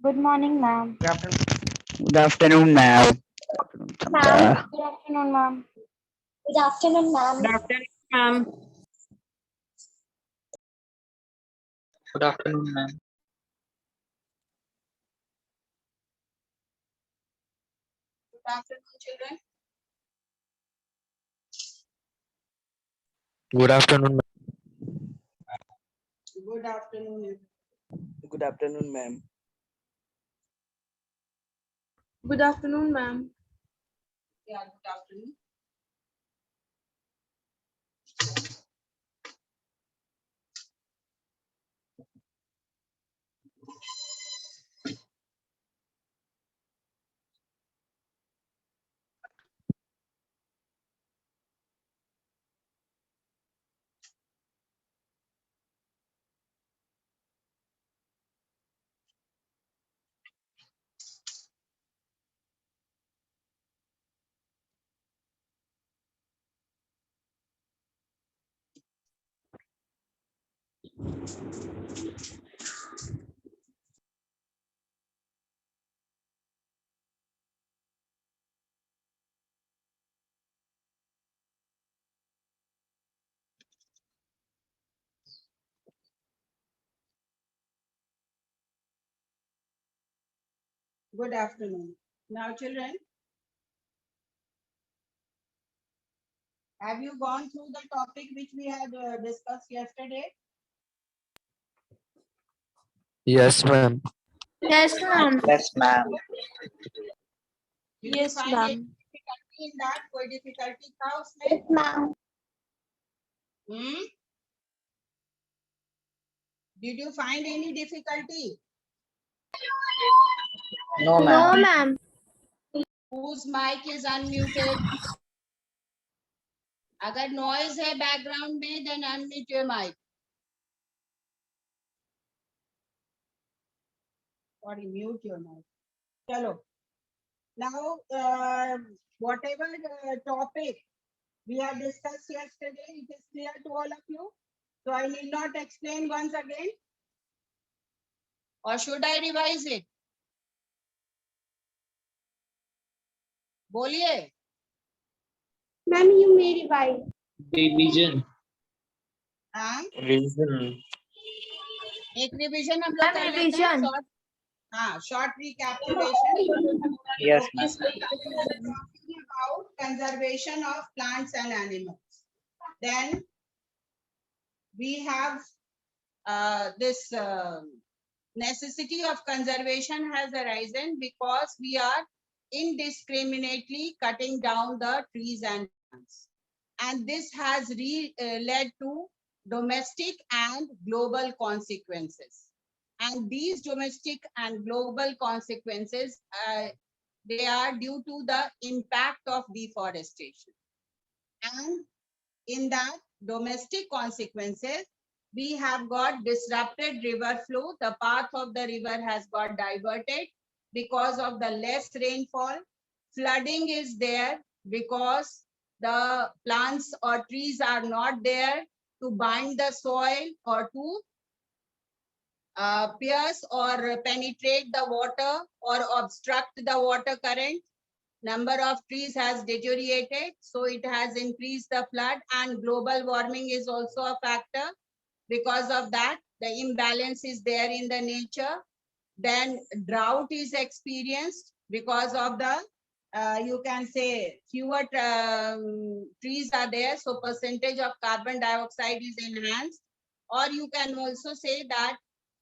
Good morning, ma'am. Good afternoon, ma'am. Ma'am. Good afternoon, ma'am. Good afternoon, ma'am. Good afternoon, ma'am. Good afternoon, ma'am. Good afternoon, children. Good afternoon, ma'am. Good afternoon. Good afternoon, ma'am. Good afternoon, ma'am. Yeah, good afternoon. Good afternoon. Now, children, have you gone through the topic which we had discussed yesterday? Yes, ma'am. Yes, ma'am. Yes, ma'am. Did Yes, you find any ma'am. difficulty in that? कोई difficulty था उसमें? Yes, ma'am. Hmm? Did you find any difficulty? No, No, ma'am. ma'am. Whose mic is unmuted? अगर noise है background में, then unmute your mic. Sorry, mute your mic. चलो. Now, whatever topic we have discussed yesterday, it is clear to all of you. So I need not explain once again. Or should I revise it? बोलिए. Ma'am, you may revise. Revision. हाँ, Revision. एक revision हम लोग कर लेते हैं. Revision. Short, हाँ, short recapitulation. Yes, Okay, ma'am. so we are talking about conservation of plants and animals. Then we have this necessity of conservation has arisen because we are indiscriminately cutting down the trees and plants. And this has led to domestic and global consequences. And these domestic and global consequences, they are due to the impact of deforestation. And in that domestic consequences, we have got disrupted river flow. The path of the river has got diverted because of the less rainfall. Flooding is there because the plants or trees are not there to bind the soil or to pierce or penetrate the water or obstruct the water current. Number of trees has deteriorated, so it has increased the flood, and global warming is also a factor. Because of that, the imbalance is there in the nature. Then drought is experienced because of the you can say fewer trees are there, so percentage of carbon dioxide is enhanced. Or you can also say that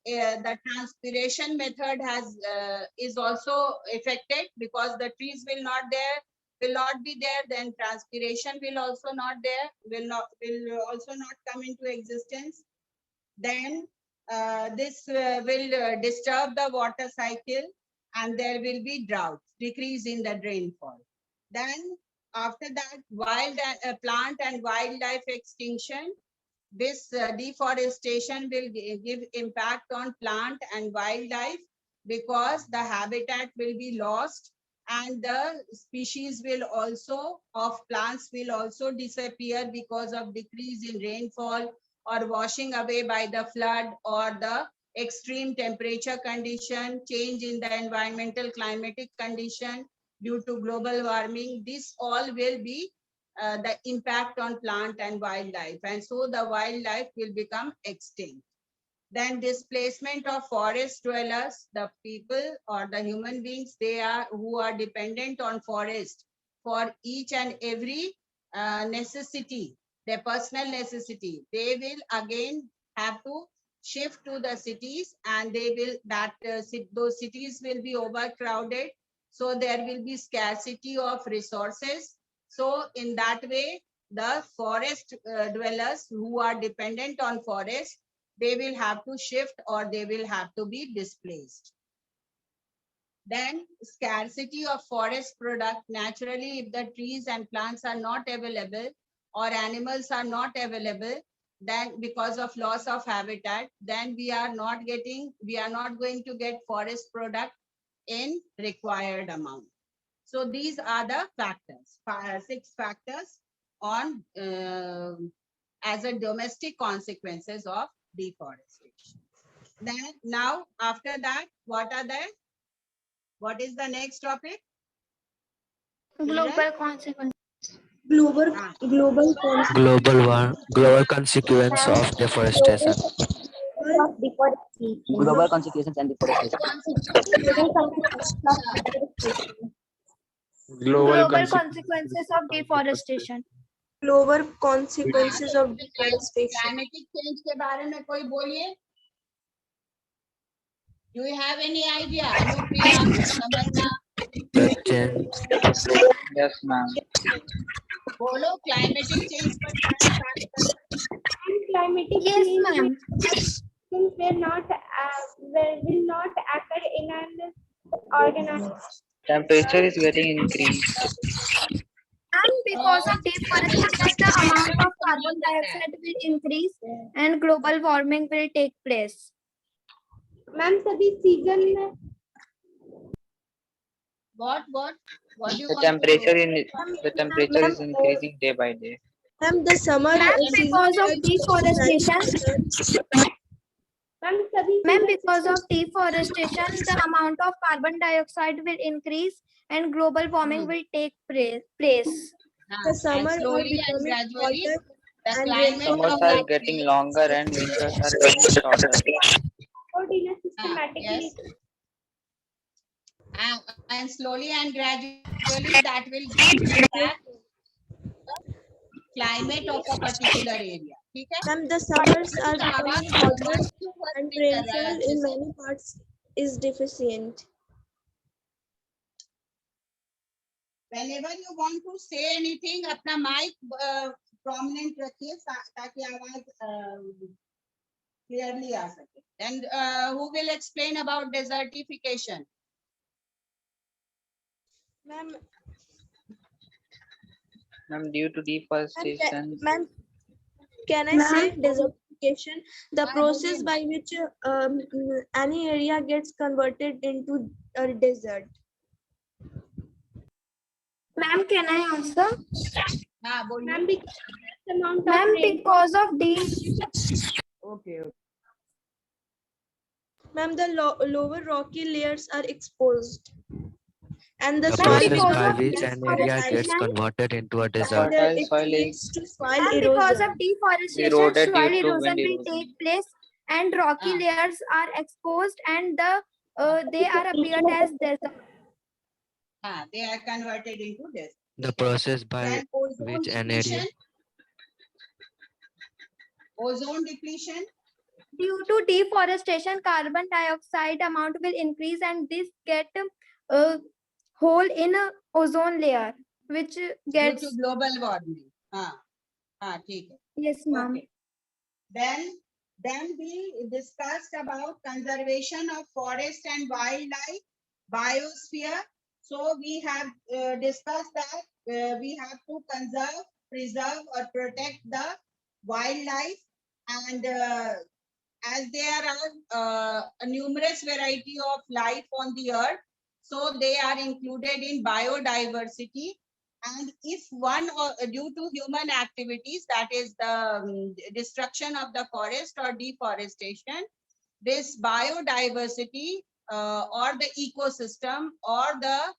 the transpiration method has is also affected because the trees will not be there, then transpiration will also not there, will also not come into existence. Then this will disturb the water cycle, and there will be drought, decrease in the rainfall. Then after that, plant and wildlife extinction. This deforestation will give impact on plant and wildlife because the habitat will be lost, and the species will also of plants will also disappear because of decrease in rainfall or washing away by the flood or the extreme temperature condition, change in the environmental climatic condition due to global warming. This all will be the impact on plant and wildlife, and so the wildlife will become extinct. Then displacement of forest dwellers, the people or the human beings who are dependent on forest for each and every necessity, their personal necessity, they will again have to shift to the cities, and those cities will be overcrowded, so there will be scarcity of resources. So in that way, the forest dwellers who are dependent on forest, they will have to shift or they will have to be displaced. Then scarcity of forest product. Naturally, if the trees and plants are not available or animals are not available, then because of loss of habitat, then we are not going to get forest product in required amount. So these are the factors, 6 factors on as a domestic consequences of deforestation. Then now after that, what is the next topic? Global consequence. Ah, Global consequence of deforestation. Of deforestation. Global consequences and deforestation. Global consequences of deforestation. Global Consequences of deforestation. Global consequences of deforestation. climatic change के बारे में कोई बोलिए. Do you have any idea? Anupriya, Tamanna, Yes, ma'am. बोलो climatic change पर क्या बात करें? Climatic Yes, change ma'am. will not occur in an organism. Temperature is getting increased. And because of deforestation, the amount of carbon dioxide will increase and global warming will take place. Ma'am सभी season में What do you The want temperature to is increasing day by day. Ma'am, the summer because of deforestation. Ma'am, because of deforestation, the amount of carbon dioxide will increase and global warming will take place. The summer and are slowly and becoming gradually hotter the and climate Summers of are that getting region. longer and winters are getting shorter. Yes. And slowly and gradually that will impact climate of a particular area. ठीक है? Ma'am, the summers are तो आवाज becoming hotter क्यों work and नहीं कर रहा है rainfall अच्छे in से? many parts is deficient. Whenever you want to say anything, अपना mic prominent रखिए ताकि आवाज clearly आ सके. And who will explain about desertification? Ma'am, Due to deforestation, ma'am, can I say desertification? The process by which any area gets converted into a desert. Ma'am, can I answer? हाँ बोलिए. Ma'am, because of Okay. Ma'am, the lower rocky layers are exposed. And the the soil process by becomes which less an area fertile, gets converted into a and desert. it Soil leads to soil and because erosion. of deforestation, Eroded soil due to erosion wind will erosion. take place and rocky Ah. layers are exposed and they are appeared as desert. They are converted into this. The process by Then ozone which an area depletion. Ozone depletion. Due to deforestation, carbon dioxide amount will increase and this get hole in a ozone layer, which Due gets to global warming. ठीक है. yes, ma'am. Okay. Then we discussed about conservation of forest and wildlife, biosphere. So we have discussed that we have to conserve, preserve or protect the wildlife, and as there are a numerous variety of life on the earth, so they are included in biodiversity. And if one due to human activities, that is the destruction of the forest or deforestation, this biodiversity or the ecosystem or the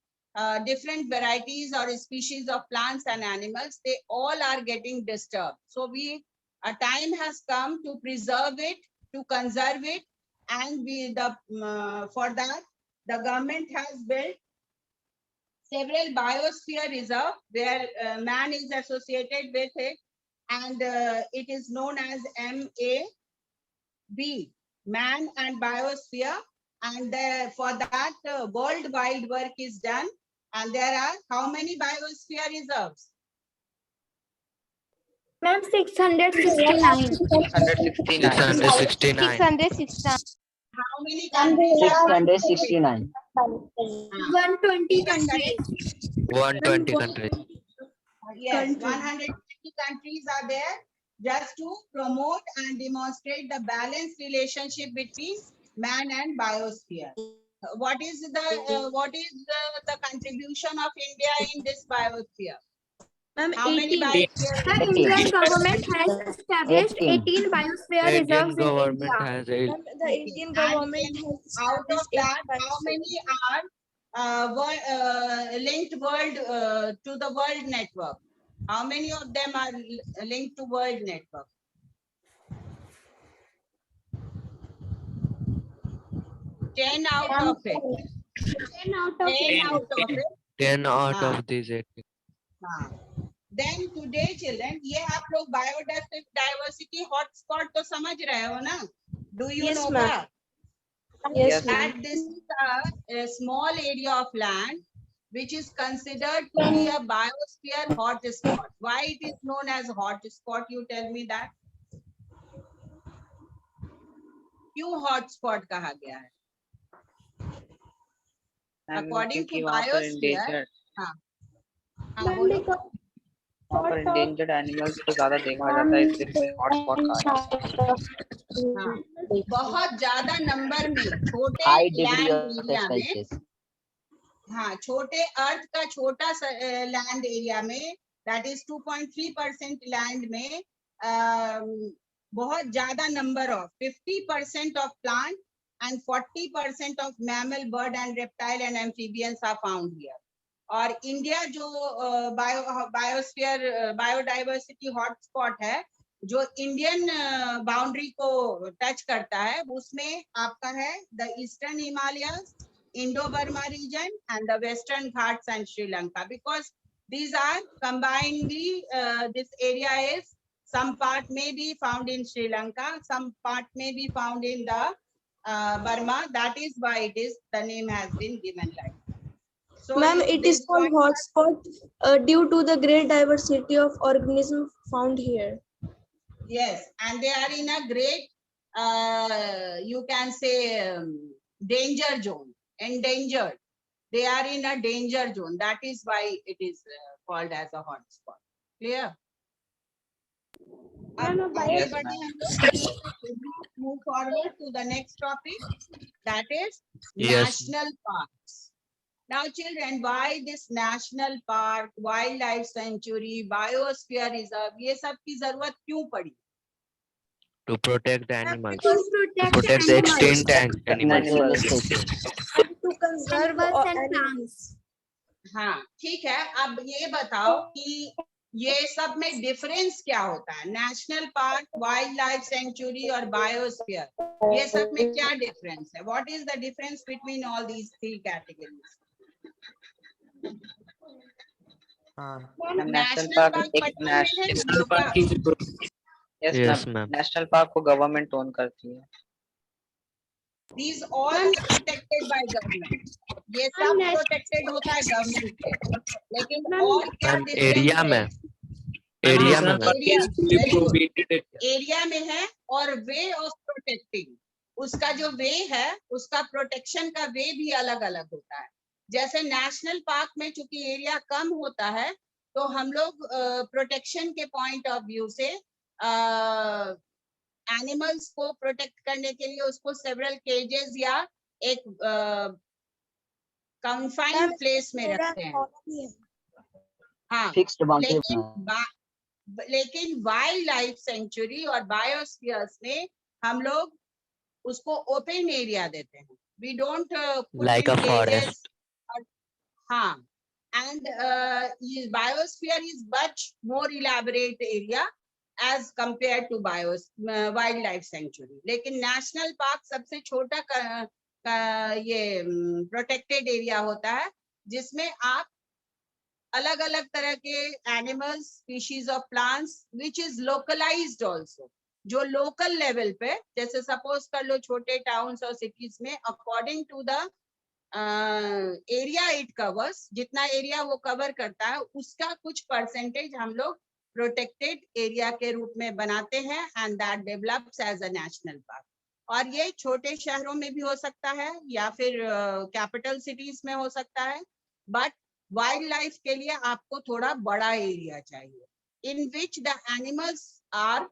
different varieties or species of plants and animals, they all are getting disturbed. So a time has come to preserve it, to conserve it, and for that, the government has built several biosphere reserve where man is associated with it, and it is known as MAB, Man and Biosphere. And for that, worldwide work is done. And there are how many biosphere reserves? Ma'am, 669. 669. 669. How many countries? 669. 120 countries. 120 countries. Yes, 150 countries are there just to promote and demonstrate the balanced relationship between man and biosphere. What is the contribution of India in this biosphere? Ma'am, How many 18. biosphere? The Indian government has established 18 biosphere Indian reserves in government India. has Ma'am, the Indian government has Out of established that, 18 how many are linked to the world network? How many of them are linked to world network? 10 out of it. 10 out of 10 out of it. 10 out हाँ, of these 18. हाँ. Then today children, ये आप लोग biodiversity hotspot तो समझ रहे हो ना? Do you Yes, know ma'am. that? Yes, ma'am. That this is a small area of land which is considered to be a biosphere hotspot. Why it is known as hotspot? You tell me that. क्यों hotspot कहा गया है? According to biosphere, हाँ, हाँ बोलो. वहाँ पर endangered animals को ज्यादा देखा जाता है, इसलिए हॉटस्पॉट कहा जाता है. हाँ, बहुत ज्यादा नंबर में छोटे High degree land of area में, species. हाँ, छोटे अर्थ का छोटा लैंड एरिया में, दैट इज 2.3% लैंड में बहुत ज्यादा number of 50% of plant and 40% of mammal, bird and reptile and amphibians are found here. और इंडिया जो बायोस्फीयर बायोडाइवर्सिटी हॉटस्पॉट है, जो इंडियन बाउंड्री को टच करता है, उसमें आपका है the eastern Himalayas, Indo-Burma region and the Western Ghats and Sri Lanka, because these are combinedly, this area is, some part may be found in Sri Lanka, some part may be found in the Burma. That is why the name has been given like that. So Ma'am, it is called hotspot due to the great diversity of organisms found here. Yes, and they are in a great, you can say, danger zone, endangered. They are in a danger zone. That is why it is called as a hotspot. Clear? Yes, Move forward to the next topic, that is Yes. national parks. Now children, why this national park, wildlife sanctuary, biosphere reserve, ये सब की जरूरत क्यों पड़ी? To protect the animals. To To protect the extinct animals. Natural species. To conserve animals and animals. plants. हाँ, ठीक है. अब ये बताओ कि ये सब में डिफरेंस क्या होता है? National park, wild life century और बायोस्फीयर, ये सब में क्या डिफरेंस है? What is the difference between all these three categories? National park Yes, ma'am. National park को गवर्नमेंट ओन करती है. These all are protected by government. ये सब प्रोटेक्टेड होता है गवर्नमेंट से, लेकिन और क्या मैम difference एरिया है? में एरिया में मैम एरिया में है, और वे ऑफ प्रोटेक्टिंग, उसका जो वे है, उसका प्रोटेक्शन का वे भी अलग अलग होता है. जैसे नेशनल पार्क में चूंकि एरिया कम होता है, तो हम लोग प्रोटेक्शन के पॉइंट ऑफ व्यू से एनिमल्स को प्रोटेक्ट करने के लिए उसको सेवरल केजेस या एक कंफाइंड प्लेस में रखते हैं. हाँ, Fixed boundary. लेकिन वाइल्ड लाइफ सेंचुरी और बायोस्फीयर्स में हम लोग उसको ओपन एरिया देते हैं. We don't put Like in a forest. cages. हाँ. And biosphere is much more elaborate area as compared to wildlife sanctuary. लेकिन national park सबसे छोटा ये protected area होता है जिसमें आप अलग अलग तरह के animals, species of plants which is localized also. जो local level पे, जैसे suppose कर लो छोटे towns और cities में according to the area it covers, जितना area वो cover करता है उसका कुछ percentage हम लोग protected area के रूप में बनाते हैं and that develops as a national park. और ये छोटे शहरों में भी हो सकता है या फिर capital cities में हो सकता है, but wildlife के लिए आपको थोड़ा बड़ा area चाहिए in which the animals are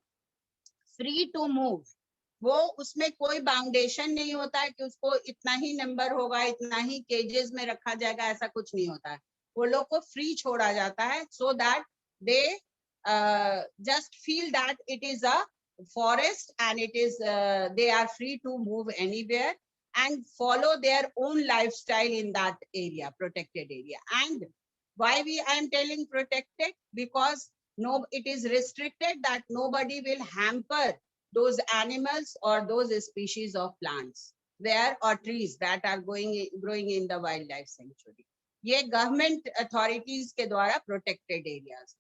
free to move. वो उसमें कोई बाउंडेशन नहीं होता है कि उसको इतना ही नंबर होगा, इतना ही केजेस में रखा जाएगा, ऐसा कुछ नहीं होता है. वो लोग को फ्री छोड़ा जाता है so that they just feel that it is a forest and it is they are free to move anywhere and follow their own lifestyle in that area, protected area. And why I am telling protected? Because no, it is restricted that nobody will hamper those animals or those species of plants there or trees that are growing in the wildlife sanctuary. ये government authorities के द्वारा protected areas.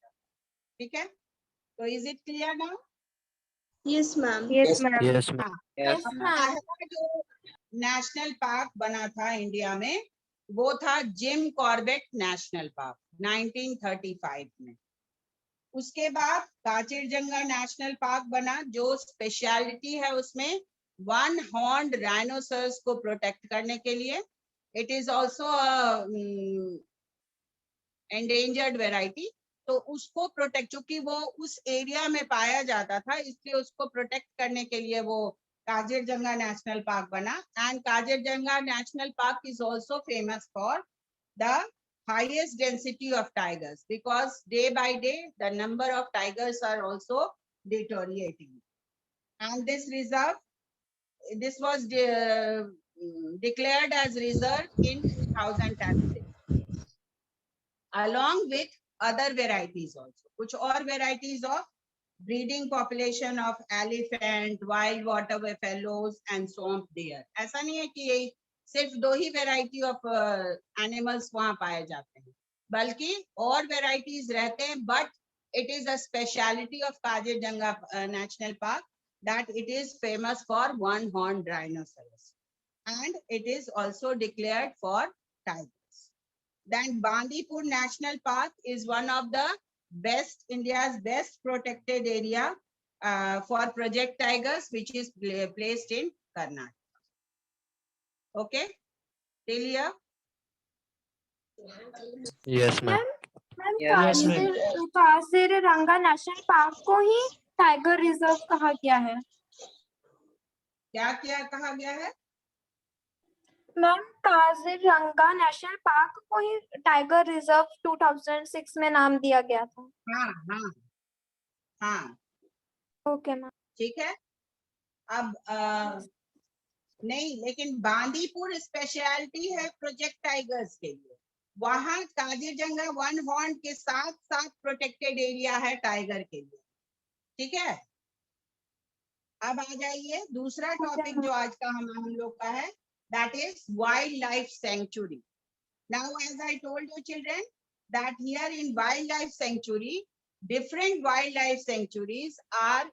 ठीक है? So is it clear now? Yes, ma'am. Yes, ma'am. Yes, ma'am. Yes. पहला जो national park बना था India में वो था जिम कॉर्बेट नेशनल पार्क 1935 में. उसके बाद कांचीरजंगा नेशनल पार्क बना जो स्पेशलिटी है उसमें वन हॉर्न्ड राइनोसरस को प्रोटेक्ट करने के लिए. It is also endangered variety. तो उसको प्रोटेक्ट, चूंकि वो उस एरिया में पाया जाता था इसलिए उसको प्रोटेक्ट करने के लिए वो काजीरजंगा नेशनल पार्क बना. And Kaziranga national park is also famous for the highest density of tigers because day by day the number of tigers are also deteriorating. And this reserve, this was declared as reserve in 2006 along with other varieties also. कुछ और varieties of breeding population of elephant, wild water buffaloes and swamp deer. ऐसा नहीं है कि यही सिर्फ दो ही variety of animals वहां पाए जाते हैं, बल्कि और वैरायटीज रहते हैं. But it is a speciality of Kaziranga national park that it is famous for one horned rhinoceros and it is also declared for tigers. Then Bandipur national park is one of the best, India's best protected area for project tigers which is placed in Karnataka. Okay, till here? Yes, ma'am. Yes, Kaziranga national park को ही tiger reserve कहा गया है. क्या क्या कहा गया है? मैम काजीरंगा नेशनल पार्क को ही टाइगर रिजर्व 2006 में नाम दिया गया था. हाँ हाँ हाँ. Okay ma'am. ठीक है. अब नहीं, लेकिन बांदीपुर स्पेशलिटी है प्रोजेक्ट टाइगर्स के लिए. वहां काजीरजंगा वन हॉर्न के साथ साथ प्रोटेक्टेड एरिया है टाइगर के लिए. ठीक है. अब आ जाइए दूसरा टॉपिक जो आज का हम लोग का है, that is wild life sanctuary. Now as I told you children that here in wild life sanctuary different wildlife sanctuaries are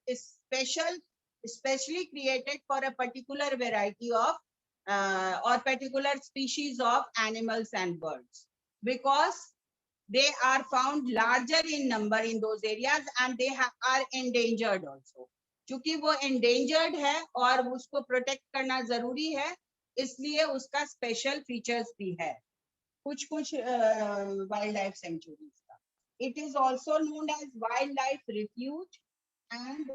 specially created for a particular variety of or particular species of animals and birds because they are found larger in number in those areas and they are endangered also. क्योंकि वो endangered है और उसको protect करना जरूरी है, इसलिए उसका special features भी है कुछ wildlife sanctuaries का. It is also known as wildlife refuge. And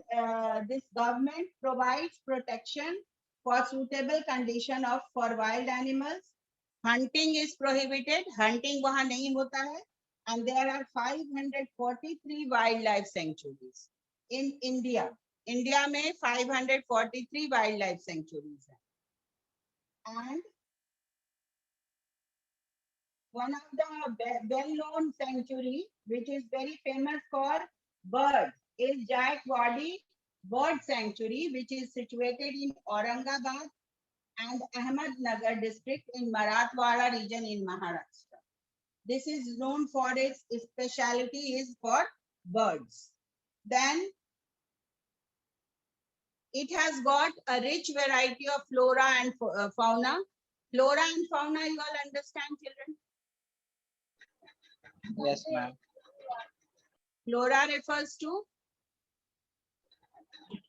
this government provides protection for suitable condition of for wild animals. Hunting is prohibited. Hunting वहाँ नहीं होता है. And there are 543 wildlife sanctuaries in India. India में 543 wild life sanctuaries है. And one of the well-known sanctuary, which is very famous for birds, is Jaikwadi Bird Sanctuary, which is situated in Aurangabad and Ahmednagar district in Marathwada region in Maharashtra. This is known for its specialty is for birds. Then it has got a rich variety of flora and fauna. Flora and fauna, you all understand, children? Yes, ma'am. Flora refers to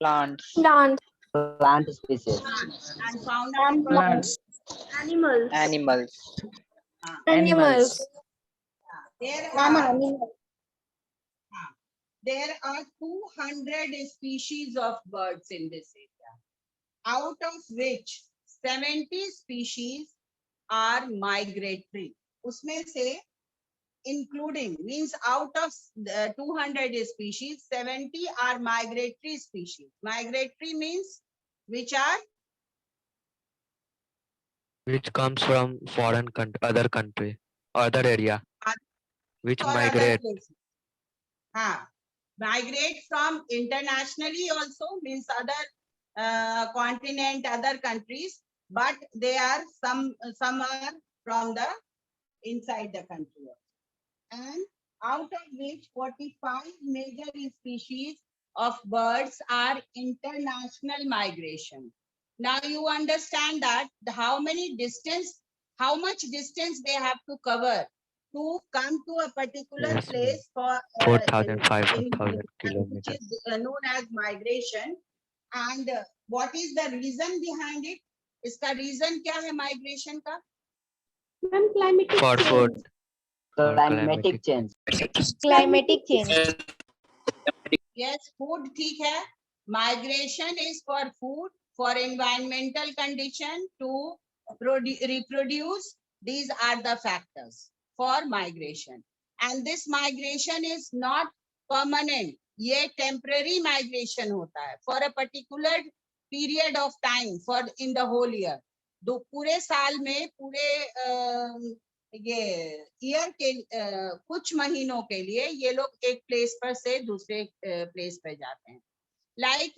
Plants. Plants. Plant species. plants, and fauna refers to Animals. Animals. Animals. There are 200 species of birds in this area, out of which 70 species are migratory. Usme se including means out of 200 species, 70 are migratory species. Migratory means which comes from other country, other area, which or other migrate. places. Migrate from internationally also means other continent, other countries, but they are some are from the inside the country. And out of which 45 major species of birds are international migration. Now you understand that how much distance they have to cover to come to a particular Yes, ma'am. place for 4,000, 5,000 which kilometers. is known as migration. And what is the reason behind it? इसका reason क्या है migration का? Ma'am, climatic For change. food. For Climatic change. Climatic change. Yes, food ठीक है. Migration is for food, for environmental condition, to reproduce. These are the factors for migration. And this migration is not permanent. ये temporary migration होता है for a particular period of time, for in the whole year. पूरे साल में पूरे ये year के कुछ महीनों के लिए ये लोग एक प्लेस पर से दूसरे प्लेस पर जाते हैं. Like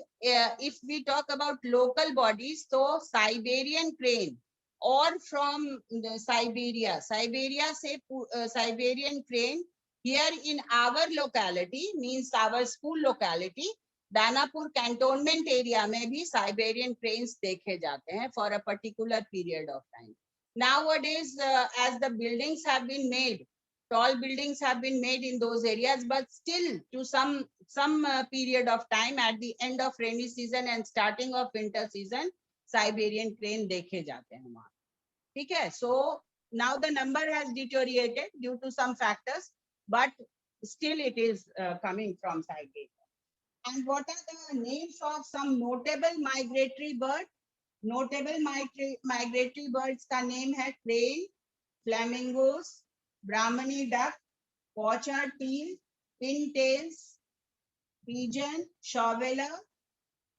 if we talk about local bodies, so Siberian crane or from Siberia से Siberian crane here in our locality, means our school locality, Danapur cantonment area में भी Siberian cranes देखे जाते हैं for a particular period of time. Nowadays, as the buildings have been made, tall buildings have been made in those areas, but still to some period of time at the end of rainy season and starting of winter season, Siberian crane देखे जाते हैं वहाँ. ठीक है? So now the number has deteriorated due to some factors, but still it is coming from Siberia. And what are the names of some notable migratory birds? Notable migratory birds का name है crane, flamingos, Brahmani duck, pochard teal, pintails, pigeon, shoveler,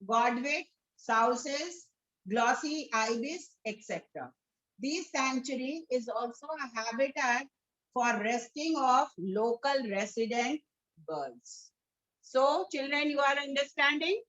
godwit, souses, glossy ibis, etc. This sanctuary is also a habitat for resting of local resident birds. So, children, you are understanding?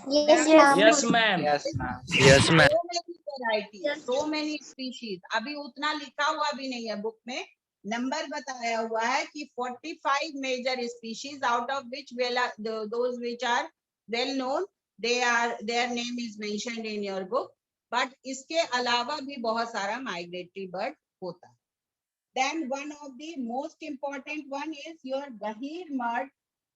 Yes, ma'am. Yes, ma'am. Yes, ma'am. Yes, ma'am. So many varieties, so many species. अभी उतना लिखा हुआ भी नहीं है book में. Number बताया हुआ है कि 45 major species, out of which those which are well known, their name is mentioned in your book. But इसके अलावा भी बहुत सारा migratory bird होता है. Then one of the most important one is your Gahir Mud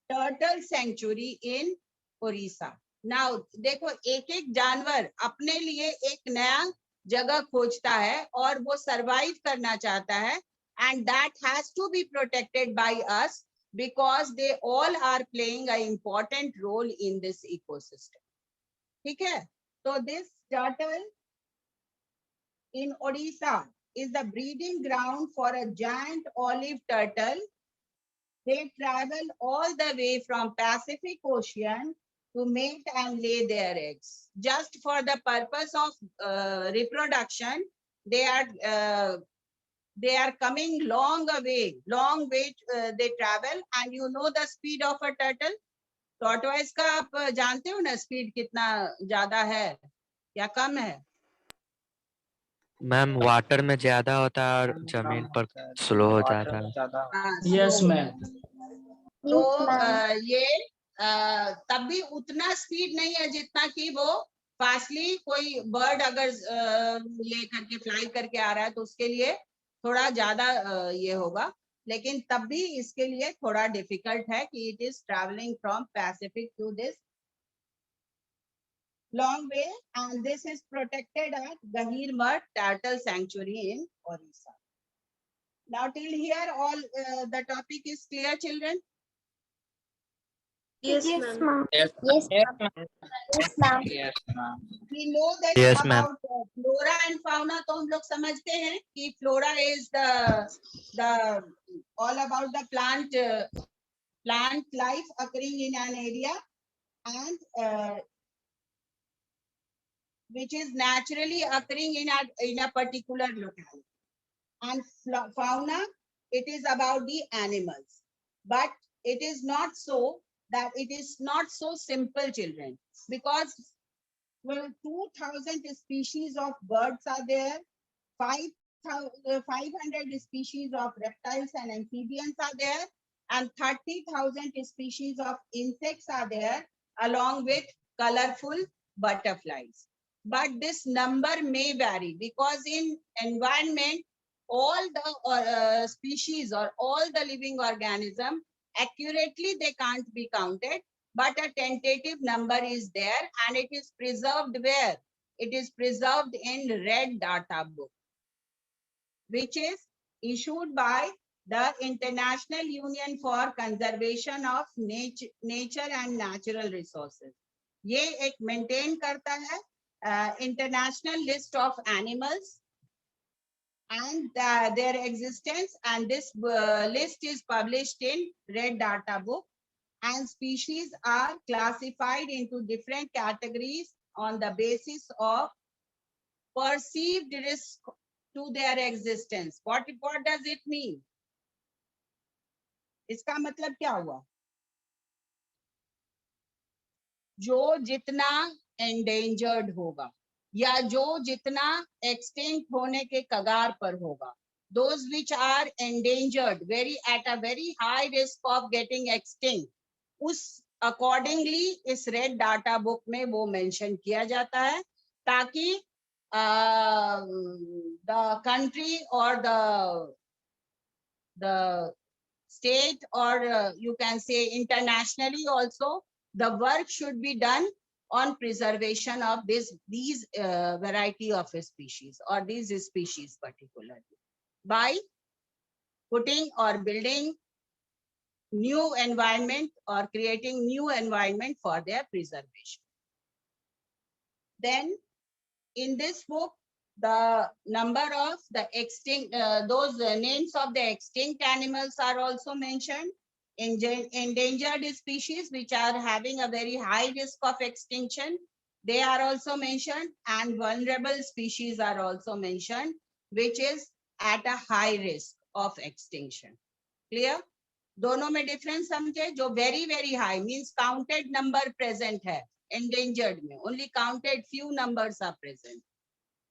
Turtle Sanctuary in Orissa. Now देखो एक एक जानवर अपने लिए एक नया जगह खोजता है और वो survive करना चाहता है, and that has to be protected by us because they all are playing an important role in this ecosystem. ठीक है? So this turtle in Odisha is the breeding ground for a giant olive turtle, They travel all the way from Pacific Ocean to mate and lay their eggs. Just for the purpose of reproduction, they are coming long way they travel. And you know the speed of a turtle? Tortoise का आप जानते हो ना speed कितना ज्यादा है या कम है? मैम वाटर में ज्यादा होता है और जमीन पर स्लो हो जाता है। हाँ, Yes, slow। ma'am. तो ये तब भी उतना स्पीड नहीं है जितना कि वो फास्टली कोई बर्ड अगर ये करके फ्लाई करके आ रहा है तो उसके लिए थोड़ा ज्यादा ये होगा, लेकिन तब भी इसके लिए थोड़ा डिफिकल्ट है कि it is travelling from Pacific to this long way, and this is protected at Gahir Mutt Turtle Sanctuary in Orissa. Now till here all the topic is clear, children? Yes, Yes, ma'am. ma'am. Yes, Yes, ma'am. Yes, ma'am. Yes, ma'am. We know that Yes, ma'am. about flora and fauna, तो हम लोग समझते हैं कि flora is the all about the plant life occurring in an area and which is naturally occurring in a particular locality. And fauna, it is about the animals, but it is not so that it is not so simple, children, because 2,000 species of birds are there, 500 species of reptiles and amphibians are there, and 30,000 species of insects are there, along with colorful butterflies. But this number may vary because in environment, all the species or all the living organism accurately they can't be counted, but a tentative number is there, and it is preserved where? It is preserved in Red Data Book, which is issued by the International Union for Conservation of Nature and Natural Resources. ये एक maintain करता है international list of animals and their existence, and this list is published in Red Data Book, and species are classified into different categories on the basis of perceived risk to their existence. What does it mean? इसका मतलब क्या हुआ? जो जितना endangered होगा या जो जितना extinct होने के कगार पर होगा, those which are endangered at a very high risk of getting extinct, उस accordingly इस Red Data Book में वो mention किया जाता है, ताकि the country or the state or you can say internationally also, the work should be done on preservation of these variety of species or these species particularly by putting or building new environment or creating new environment for their preservation. Then in this book, the number of the extinct, those names of the extinct animals are also mentioned. Endangered species which are having a very high risk of extinction, they are also mentioned, and vulnerable species are also mentioned, which is at a high risk of extinction. Clear? दोनों में difference समझे? जो very very high means counted number present है, endangered में only counted few numbers are present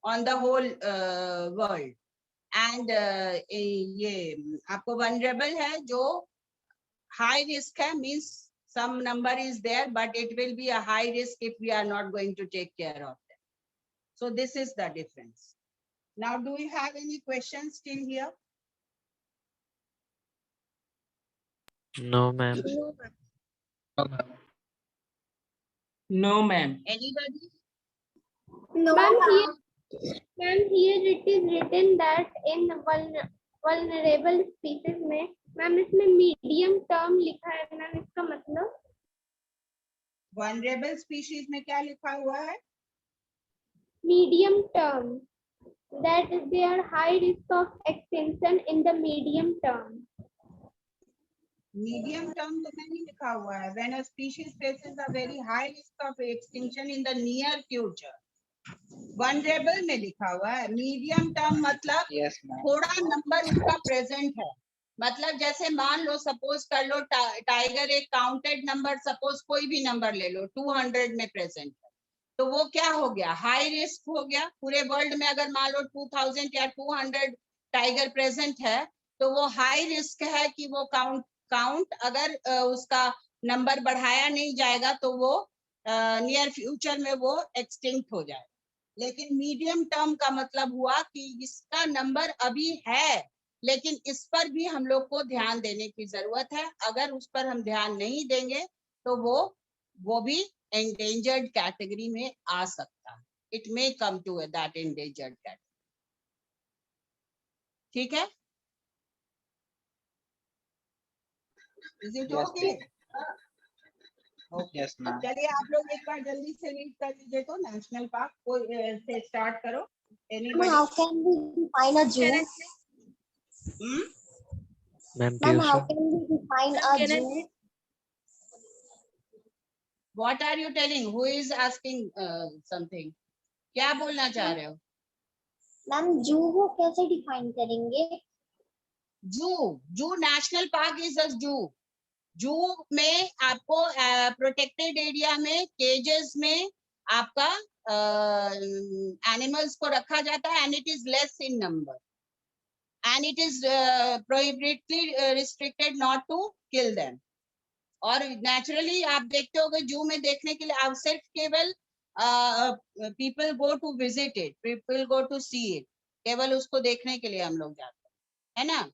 on the whole world, and ये आपको vulnerable है जो high risk hai, means some number is there, but it will be a high risk if we are not going to take care of them. So this is the difference. Now, do you have any questions still here? No, ma'am. No, ma'am. Anybody? No, Ma'am, ma'am. Ma'am, here it is written that in vulnerable species में, ma'am इसमें medium term लिखा है, ma'am इसका मतलब? Vulnerable species में क्या लिखा हुआ है? Medium term, that is there high risk of extinction in the medium term. Medium term तो नहीं लिखा हुआ है. When a species faces a very high risk of extinction in the near future. Vulnerable में लिखा हुआ है. मीडियम टर्म मतलब Yes, ma'am. थोड़ा नंबर उसका प्रेजेंट है. मतलब जैसे मान लो, सपोज कर लो टाइगर एक काउंटेड नंबर, सपोज कोई भी नंबर ले लो, 200 में प्रेजेंट है, तो वो क्या हो गया, हाई रिस्क हो गया. पूरे वर्ल्ड में अगर मान लो 2000 या 200 टाइगर प्रेजेंट है, तो वो हाई रिस्क है कि वो काउंट अगर उसका नंबर बढ़ाया नहीं जाएगा तो वो नियर फ्यूचर में वो एक्सटिंक्ट हो जाए. लेकिन मीडियम टर्म का मतलब हुआ कि इसका नंबर अभी है, लेकिन इस पर भी हम लोग को ध्यान देने की जरूरत है. अगर उस पर हम ध्यान नहीं देंगे तो वो भी endangered कैटेगरी में आ सकता है. It may come to that endangered category. ठीक है? Is it Yes, okay? Yes, ma'am. चलिए आप लोग एक बार जल्दी से रीड कर लीजिए. तो नेशनल पार्क को से स्टार्ट करो. Anybody? How can we define a zoo? Hmm? Ma'am, Ma'am, how duration. can we define Ma'am, a can I zoo? read? What are you telling? Who is asking something? क्या बोलना चाह रहे हो? Ma'am जू को कैसे define करेंगे? जू नेशनल पार्क इज अ जू में आपको प्रोटेक्टेड एरिया में केजेस में आपका एनिमल्स को रखा जाता है, and it is less in number, and it is prohibitedly restricted not to kill them. और नेचुरली आप देखते होगे जू में देखने के लिए आप सिर्फ केवल people go to visit it, people go to see it, केवल उसको देखने के लिए हम लोग जाते हैं, है ना.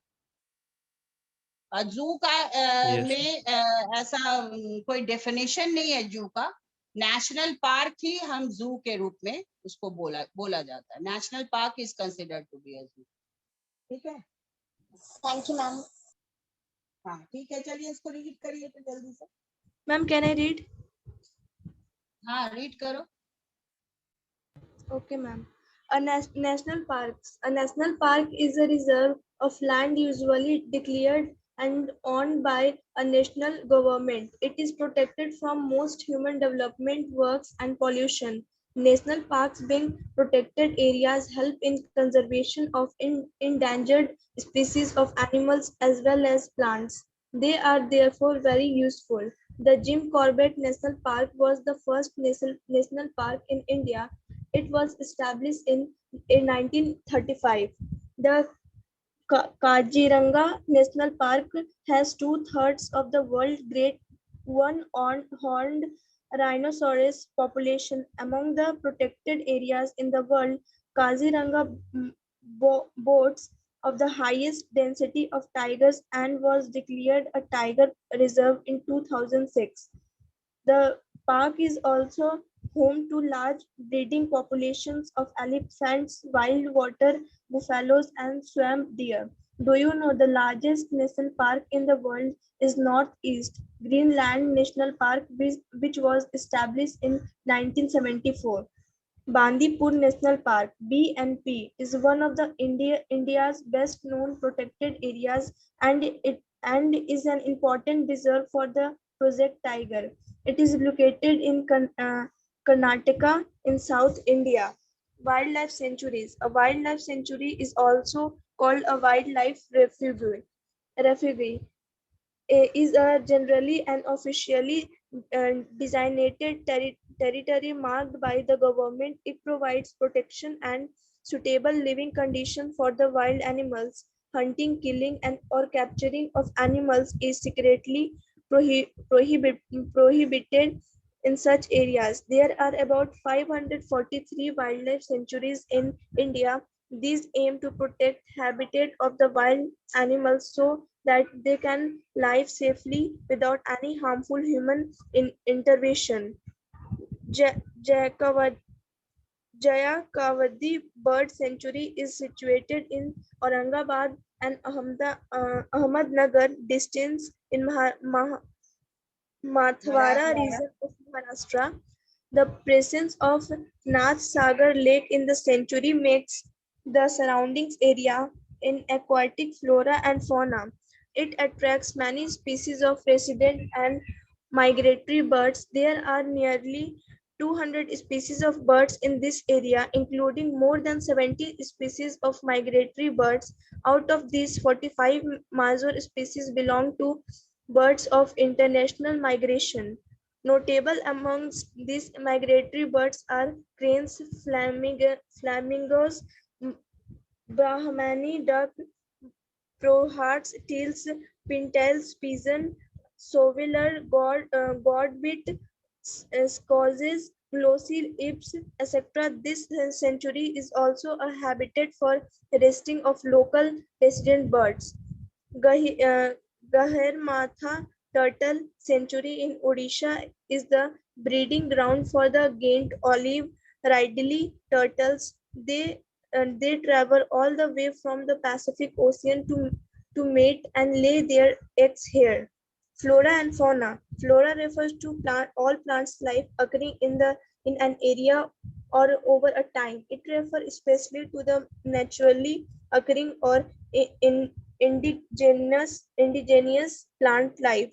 जू का Yes, में ऐसा कोई डेफिनेशन नहीं है जू का. नेशनल पार्क ही हम जू के रूप में उसको बोला जाता है. National park is considered to be a zoo. ठीक है? Thank you ma'am. हाँ ठीक है. चलिए इसको रीड करिए तो जल्दी से. Ma'am, can I read? हाँ रीड करो. Okay, ma'am. National parks. A national park is a reserve of land usually declared and owned by a national government. It is protected from most human development works and pollution. National parks being protected areas help in conservation of endangered species of animals as well as plants. They are therefore very useful. The Jim Corbett National Park was the first national park in India. It was established in 1935. The Kaziranga National Park has 2/3 of the world's great one-horned rhinoceros population. Among the protected areas in the world, Kaziranga boasts of the highest density of tigers and was declared a tiger reserve in 2006. The park is also home to large breeding populations of elephants, wild water buffaloes, and swamp deer. Do you know the largest national park in the world is Northeast Greenland National Park, which was established in 1974. Bandipur National Park (BNP) is one of the India's best known protected areas and is an important reserve for the Project Tiger. It is located in Karnataka in South India. Wildlife sanctuaries. A wildlife sanctuary is also called a wildlife refuge is a generally and officially designated territory marked by the government. It provides protection and suitable living conditions for the wild animals. Hunting, killing, and or capturing of animals is secretly prohibited in such areas. There are about 543 wildlife sanctuaries in India. These aim to protect habitat of the wild animals so that they can live safely without any harmful human intervention. Jayakavadi Bird Sanctuary is situated in Aurangabad and Ahmednagar districts in Mathwara region of Maharashtra. The presence of Nath Sagar Lake in the sanctuary makes the surroundings area in aquatic flora and fauna. It attracts many species of resident and migratory birds. There are nearly 200 species of birds in this area, including more than 70 species of migratory birds. Out of these, 45 major species belong to birds of international migration. Notable amongst these migratory birds are cranes, flamingos, Brahmani duck, Prohards, teals, pintails, pigeon, soveller, godwit, scauses, glossy ips, etc. This century is also a habitat for resting of local resident birds. Gahermatha turtle sanctuary in Odisha is the breeding ground for the gained olive ridley turtles. They travel all the way from the Pacific Ocean to mate and lay their eggs here. Flora and fauna. Flora refers to all plants life occurring in an area or over a time. It refers especially to the naturally occurring or in indigenous plant life.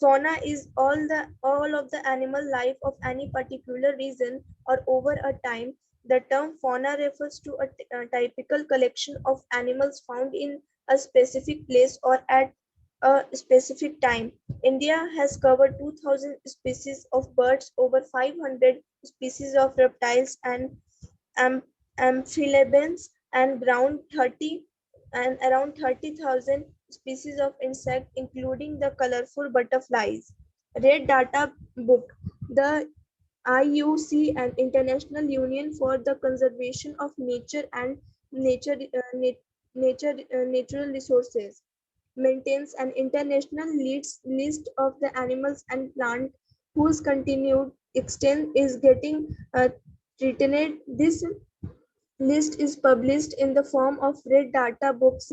Fauna is all of the animal life of any particular region or over a time. The term fauna refers to a typical collection of animals found in a specific place or at a specific time. India has covered 2,000 species of birds, over 500 species of reptiles and am- amphibians, and around 30,000 species of insect, including the colorful butterflies. Red Data Book. The IUC, an International Union for the Conservation of Nature and Natural Resources, maintains an international list of the animals and plant whose continued extent is getting threatened. This list is published in the form of red data books.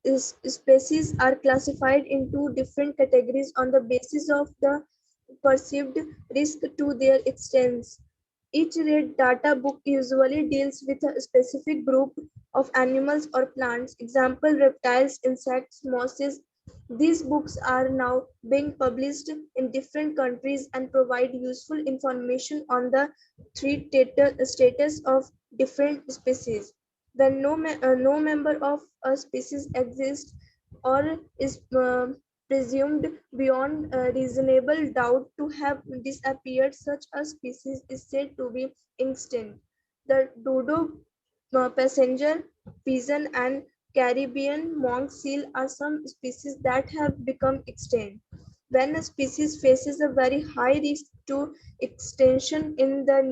Species are classified into different categories on the basis of the perceived risk to their extents. Each red data book usually deals with a specific group of animals or plants, example reptiles, insects, mosses. These books are now being published in different countries and provide useful information on the status of different species. When no member of a species exists or is presumed beyond reasonable doubt to have disappeared, such a species is said to be extinct. The dodo, passenger pigeon, and Caribbean monk seal are some species that have become extinct. When a species faces a very high risk to extinction in the